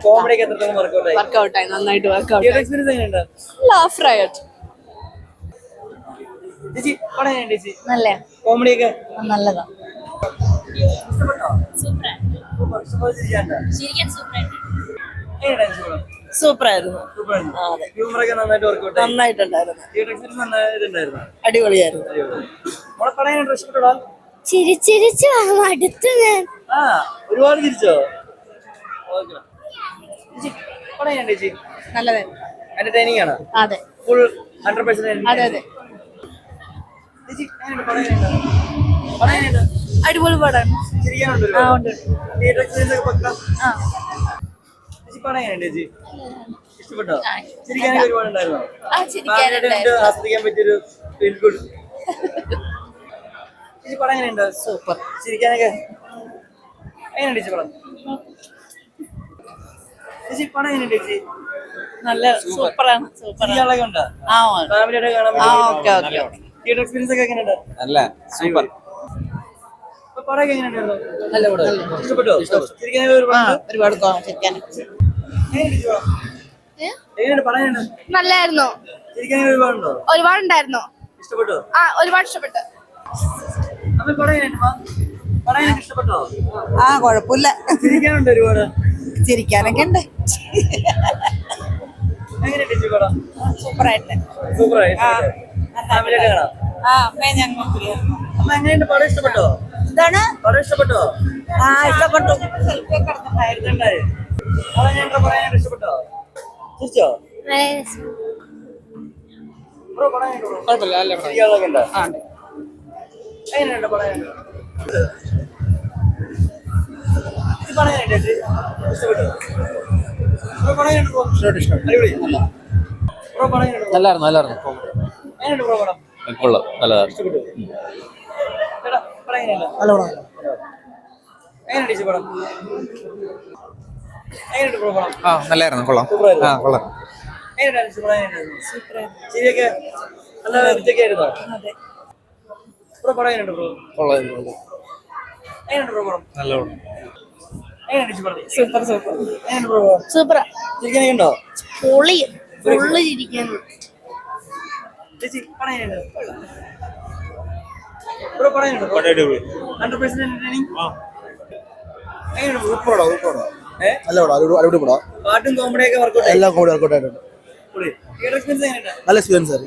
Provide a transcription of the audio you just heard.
Comedy ഒക്കെ എത്രത്തോളം workout ആയി? നന്നായിട്ട് വർക്കൗട്ട് എക്സ്പീരിയൻസ് എങ്ങനെയുണ്ട്? ലാഫ് റൈറ്റ് ചേച്ചി പടം എങ്ങനെയുണ്ട് ചേച്ചി? നല്ല കോമഡി ഒക്കെ നല്ലതാ. ഇഷ്ടപ്പെട്ടോ? സൂപ്പർ ആയിരുന്നു. ഹ്യൂമറൊക്കെ നന്നായിട്ട് വർക്കൗട്ട് നന്നായിട്ടുണ്ടായിരുന്നു. നന്നായിട്ടുണ്ടായിരുന്നു. അടിപൊളിയായിരുന്നു. മോളെ പടം എങ്ങനെയുണ്ട്? ഇഷ്ടപ്പെട്ടോ? ചിരിച്ചിരിച്ചു മടുത്തു ഞാൻ. ഒരുപാട് ചിരിച്ചോ? ചേച്ചി പടം എങ്ങനെയുണ്ട് ചേച്ചി? നല്ലതായിരുന്നു. എന്റർടൈനിങ് ആണ്. അതെ ഫുൾ 100%. അതെ അതെ ചേച്ചി എങ്ങനെയുണ്ട്? പടം എങ്ങനെയുണ്ട്? പടം എങ്ങനെയുണ്ട്? അടിപൊളി പടമാണ്. ചിരിക്കാനുണ്ട് ആ ഒരുപാട്. ഉണ്ട്. തിയേറ്റർ എക്സ്പീരിയൻസ് ഒക്കെ പക്കാ. ആ ചേച്ചി പടം എങ്ങനെയുണ്ട് ചേച്ചി? ഇഷ്ടപ്പെട്ടോ? ചിരിക്കാനൊക്കെ ഒരുപാട് ഉണ്ടായിരുന്നോ? ചിരിക്കാനുണ്ടായിരുന്നു. ആസ്വദിക്കാൻ പറ്റിയൊരു ഫീൽ ഗുഡ്. ചേച്ചി പടം എങ്ങനെയുണ്ട്? സൂപ്പർ. ചിരിക്കാനൊക്കെ എങ്ങനെയുണ്ട് ചേച്ചി പടം? ചേച്ചി പടം എങ്ങനെയുണ്ട് ചേച്ചി? നല്ല സൂപ്പറാണ്. ചിരിക്കാനുള്ളതൊക്കെ ഉണ്ടോ? ഫാമിലിയായിട്ട് കാണാൻ പറ്റും. തിയേറ്റർ എക്സ്പീരിയൻസ് ഒക്കെ എങ്ങനെയുണ്ട്? നല്ല സൂപ്പർ. പടമൊക്കെ എങ്ങനെയുണ്ടായിരുന്നു? നല്ല പടം. ഇഷ്ടപ്പെട്ടോ? ചിരിക്കാനൊക്കെ ഒരുപാട് ചിരിക്കാൻ. എങ്ങനെയുണ്ട് പടം? എങ്ങനെയുണ്ട് പടം? എങ്ങനെയുണ്ട്? നല്ലായിരുന്നു. ചിരിക്കാനൊക്കെ ഒരുപാടുണ്ടോ? ഒരുപാടുണ്ടായിരുന്നു. ഇഷ്ടപ്പെട്ടോ? ഒരുപാട് ഇഷ്ടപ്പെട്ടു. അപ്പൊ പടം എങ്ങനെയുണ്ട്? പടം എങ്ങനെ ഇഷ്ടപ്പെട്ടോ? കുഴപ്പമില്ല. ചിരിക്കാനുണ്ട് ഒരുപാട്. ചിരിക്കാനൊക്കെ ഉണ്ട്. എങ്ങനെയുണ്ട് ചേച്ചി പടം? സൂപ്പറായിട്ട്. സൂപ്പറായി. ഫാമിലിയായിട്ട് കാണാം. അപ്പൊ എങ്ങനെയുണ്ട് പടം? ഇഷ്ടപ്പെട്ടോ? എന്താണ് പടം ഇഷ്ടപ്പെട്ടോ? ഇഷ്ടപ്പെട്ടു. ആയിരുന്നുണ്ടായി. പടം എങ്ങനെയുണ്ട്? പറയാനായിട്ട് ഇഷ്ടപ്പെട്ടോ? ചിരിച്ചോ? ബ്രോ പടം എങ്ങനെയുണ്ട്? ചിരിക്കാനുള്ളതൊക്കെ ഉണ്ടോ? എങ്ങനെയുണ്ട് പടം? ഈ പടം എങ്ങനെയുണ്ട് ചേച്ചി? ഇഷ്ടപ്പെട്ടോ? ബ്രോ പടം എങ്ങനെയുണ്ട് ബ്രോ? അടിപൊളി. ബ്രോ പടം എങ്ങനെയുണ്ട്? നല്ലായിരുന്നു. എങ്ങനെയുണ്ട് ബ്രോ പടം? കൊള്ളാം. നല്ലതാണ്. ഇഷ്ടപ്പെട്ടു. ചേട്ടാ പടം എങ്ങനെയുണ്ട്? എങ്ങനെയുണ്ട് ചേച്ചി പടം? എങ്ങനെയുണ്ട് ബ്രോ പടം? നല്ലായിരുന്നു. കൊള്ളാം. സൂപ്പറായിരുന്നു. കൊള്ളാം. എങ്ങനെയുണ്ടായിരുന്നു ചേച്ചി പടം? എങ്ങനെയുണ്ടായിരുന്നു? ചിരിയൊക്കെ നല്ല വിറ്റൊക്കെ ആയിരുന്നോ? ബ്രോ പടം എങ്ങനെയുണ്ട് ബ്രോ? എങ്ങനെയുണ്ട് ബ്രോ പടം? നല്ല എങ്ങനെയുണ്ട് ചേച്ചി പടം? Super super. എങ്ങനെയുണ്ട് ബ്രോ? സൂപ്പറാ. ചിരിക്കാനൊക്കെ ഉണ്ടോ? പൊളി ഫുള്ള് ചിരിക്കാനും. ചേച്ചി പടം എങ്ങനെയുണ്ട്? ബ്രോ പടം എങ്ങനെയുണ്ട്? 100% entertaining? എങ്ങനെയുണ്ട് ബ്രോ? അടിപൊളി പടാ. പാട്ടും കോമഡിയൊക്കെ വർക്കൗട്ട് എല്ലാം കൂടി വർക്കൗട്ട് ആയിട്ടുണ്ട്. തിയേറ്റർ എക്സ്പീരിയൻസ് എങ്ങനെയുണ്ട്? നല്ല എക്സ്പീരിയൻസ് ആയിരുന്നു.